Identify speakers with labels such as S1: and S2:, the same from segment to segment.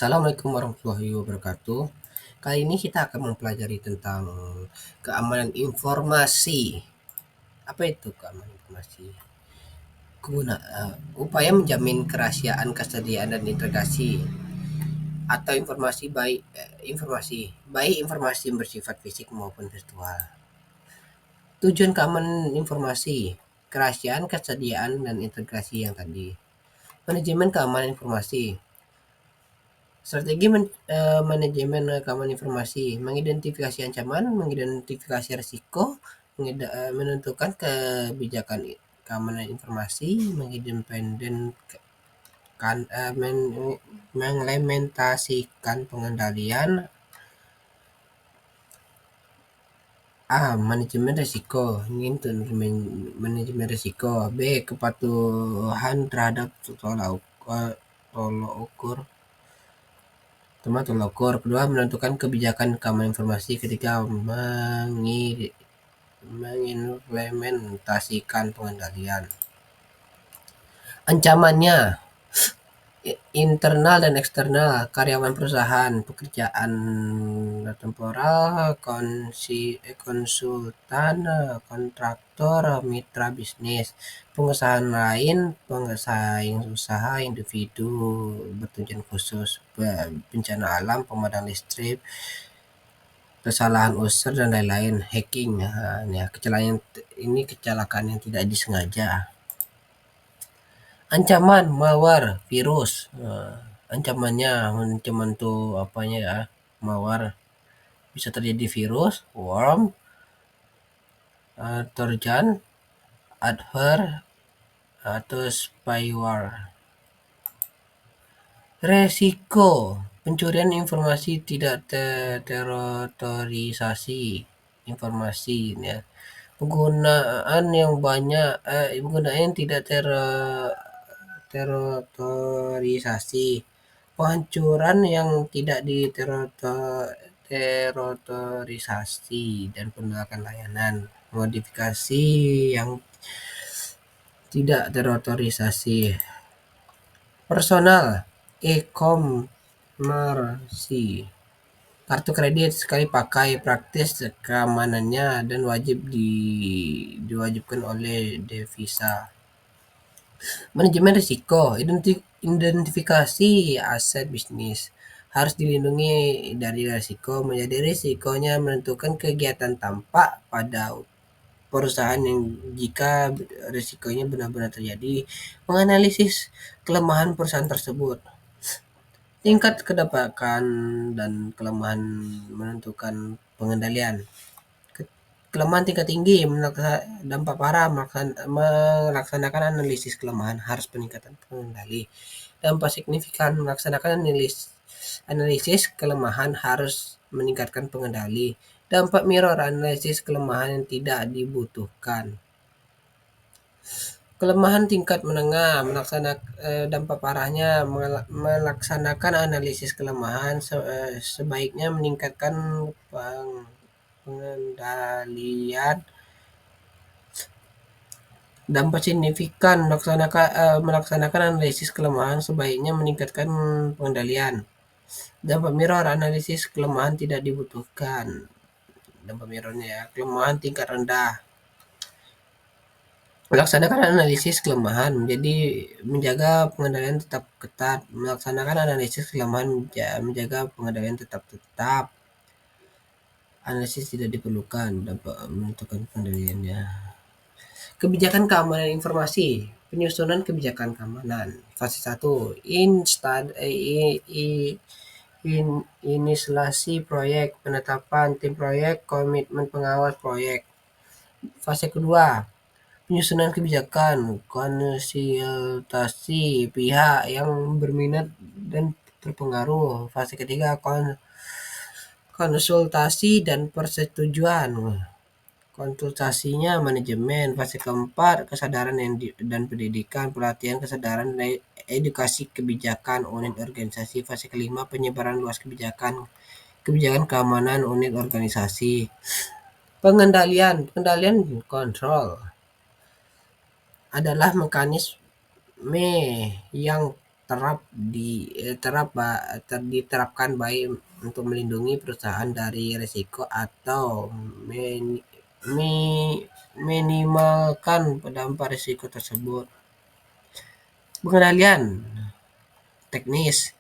S1: Assalamualaikum warahmatullahi wabarakatuh. Kali ini kita akan mempelajari tentang keamanan informasi. Apa itu keamanan informasi? Upaya menjamin kerahasiaan, kesediaan dan integrasi atau informasi bersifat fisik maupun virtual. Tujuan keamanan informasi, kerahasiaan, kesediaan dan integrasi yang tadi. Manajemen keamanan informasi. Strategi manajemen keamanan informasi, mengidentifikasi ancaman, mengidentifikasi risiko, menentukan kebijakan keamanan informasi, mengimplementasikan pengendalian. Manajemen risiko. Ini untuk manajemen risiko. B. Kepatuhan terhadap tolok ukur. Tolak ukur. Kedua, menentukan kebijakan keamanan informasi. Ketiga, mengimplementasikan pengendalian. Ancamannya internal dan eksternal, karyawan perusahaan, pekerjaan temporal, konsultan, kontraktor, mitra bisnis, pengusaha lain, pengusaha usaha, individu bertujuan khusus, bencana alam, pemadam listrik, kesalahan user dan lain-lain, hacking. Kecelakaan yang tidak disengaja. Ancaman malware, virus. Ancaman tuh apanya ya? Malware. Bisa terjadi virus, worm, trojan, adware, atau spyware. Resiko pencurian informasi tidak terautorisasi informasi ya. Penggunaan yang tidak terautorisasi, penghancuran yang tidak terautorisasi dan penolakan layanan, modifikasi yang tidak terautorisasi. Personal e-commerce, kartu kredit sekali pakai, praktis keamanannya dan diwajibkan oleh devisa. Manajemen risiko, identifikasi aset bisnis harus dilindungi dari risiko. Menjadi risikonya menentukan kegiatan tampak pada perusahaan yang jika risikonya benar-benar terjadi, menganalisis kelemahan perusahaan tersebut. Tingkat kedapatan dan kelemahan menentukan pengendalian. Kelemahan tingkat tinggi, dampak parah, melaksanakan analisis kelemahan harus peningkatan pengendali. Dampak signifikan, melaksanakan analisis kelemahan harus meningkatkan pengendali. Dampak mirror, analisis kelemahan yang tidak dibutuhkan. Kelemahan tingkat menengah, dampak parahnya, melaksanakan analisis kelemahan sebaiknya meningkatkan pengendalian. Dampak signifikan, melaksanakan analisis kelemahan sebaiknya meningkatkan pengendalian. Dampak mirror, analisis kelemahan tidak dibutuhkan. Dampak mirrornya ya, kelemahan tingkat rendah. Melaksanakan analisis kelemahan menjaga pengendalian tetap ketat. Melaksanakan analisis kelemahan menjaga pengendalian tetap. Analisis tidak diperlukan, dapat menentukan pengendaliannya. Kebijakan keamanan informasi, penyusunan kebijakan keamanan. Fase 1, inisiasi proyek, penetapan tim proyek, komitmen pengawas proyek. Fase kedua, penyusunan kebijakan, konsultasi pihak yang berminat dan terpengaruh. Fase ketiga, konsultasi dan persetujuan. Konsultasinya manajemen. Fase keempat, kesadaran dan pendidikan, pelatihan kesadaran dan edukasi kebijakan unit organisasi. Fase kelima, penyebaran luas kebijakan keamanan unit organisasi. Pengendalian kontrol adalah mekanisme yang diterapkan baik untuk melindungi perusahaan dari risiko atau minimalkan dampak risiko tersebut. Pengendalian teknis,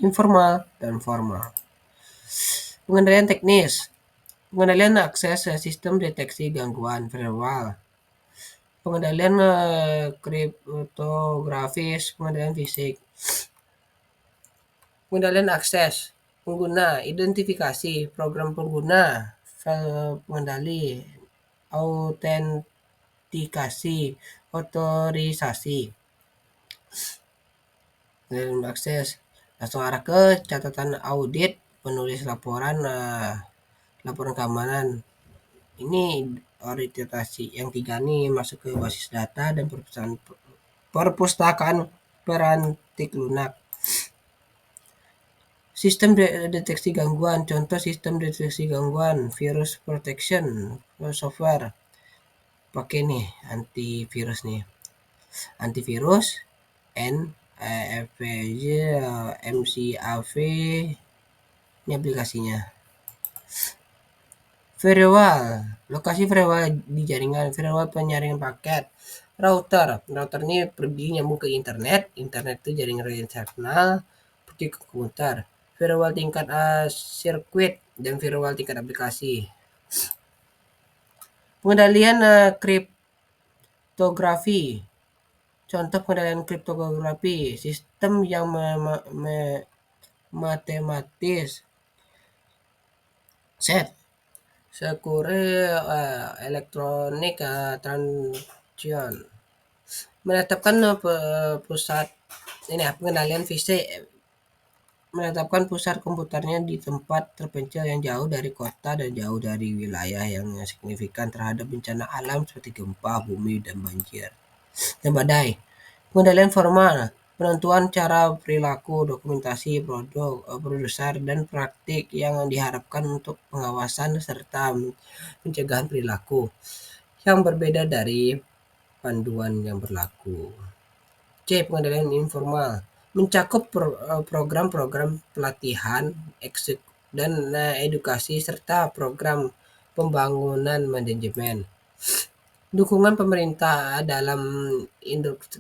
S1: informal, dan formal. Pengendalian teknis, pengendalian akses sistem deteksi gangguan firewall, pengendalian kriptografis, pengendalian fisik, pengendalian akses pengguna, identifikasi program pengguna, file pengendali, autentikasi, otorisasi, dan akses langsung arah ke catatan audit, penulis laporan, laporan keamanan. Ini orientasi yang 3 nih masuk ke basis data dan perpustakaan perantik lunak. Sistem deteksi gangguan, contoh sistem deteksi gangguan, virus protection software. Pakai nih antivirus nih. Antivirus NFVJ, MCAV, ini aplikasinya. Firewall, lokasi firewall di jaringan, firewall penyaringan paket. Router ini pergi nyambung ke internet itu jaringan eksternal seperti komputer. Firewall tingkat sirkuit dan firewall tingkat aplikasi. Pengendalian kriptografi. Contoh pengendalian kriptografi, sistem yang matematis. Set secure electronic transaction. Menetapkan pusat pengendalian fisik, menetapkan pusat komputernya di tempat terpencil yang jauh dari kota dan jauh dari wilayah yang signifikan terhadap bencana alam seperti gempa bumi dan banjir dan badai. Pengendalian formal, penentuan cara perilaku, dokumentasi produser dan praktik yang diharapkan untuk pengawasan serta pencegahan perilaku yang berbeda dari panduan yang berlaku. C. Pengendalian informal, mencakup program-program pelatihan, dan edukasi serta program pembangunan manajemen. Dukungan pemerintah dalam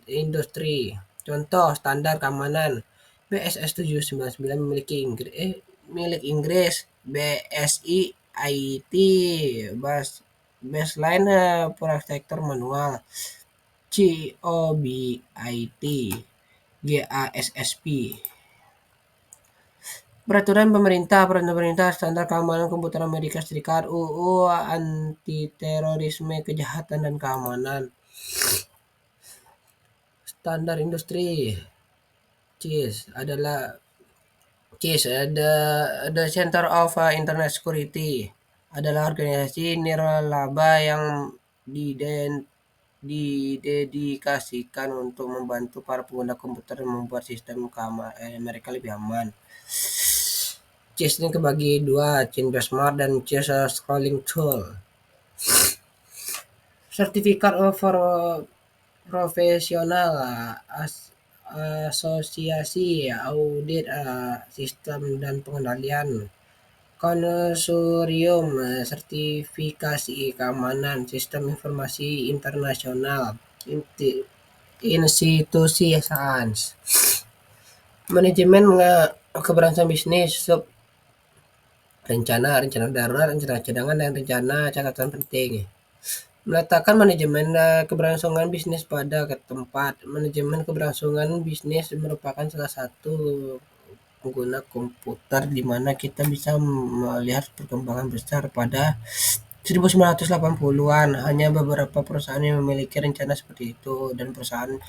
S1: industri, contoh standar keamanan BSS 799 milik Inggris, BSI IT, baseline protector manual, COBIT, GASSP. Peraturan pemerintah standar keamanan komputer Amerika Serikat, UU anti terorisme, kejahatan dan keamanan. Standar industri. CIS the Center of Internet Security adalah organisasi nirlaba yang didedikasikan untuk membantu para pengguna komputer membuat sistem mereka lebih aman. CIS ini kebagi dua, chain benchmark dan CIS scrolling tool. Sertifikat for profesional, asosiasi audit sistem dan pengendalian, konsorsium sertifikasi keamanan sistem informasi internasional, institusi sains. Manajemen keberlangsungan bisnis, sub rencana darurat, rencana cadangan, dan rencana catatan penting. Meletakkan manajemen keberlangsungan bisnis pada tempat. Manajemen keberlangsungan bisnis merupakan salah satu pengguna komputer di mana kita bisa melihat perkembangan besar pada 1980-an. Hanya beberapa perusahaan yang memiliki rencana seperti itu dan perusahaan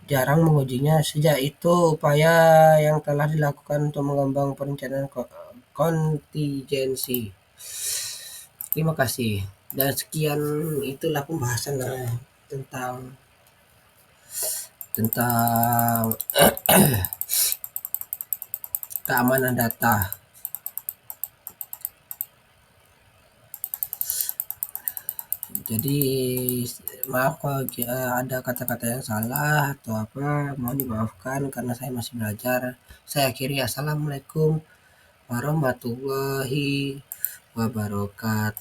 S1: jarang mengujinya. Sejak itu, upaya yang telah dilakukan untuk mengembangkan perencanaan kontingensi. Terima kasih. Dan sekian itulah pembahasan tentang keamanan data. Jadi Maaf kalau ada kata-kata yang salah atau apa, mohon dimaafkan karena saya masih belajar. Saya akhiri, assalamualaikum warahmatullahi wabarakatuh.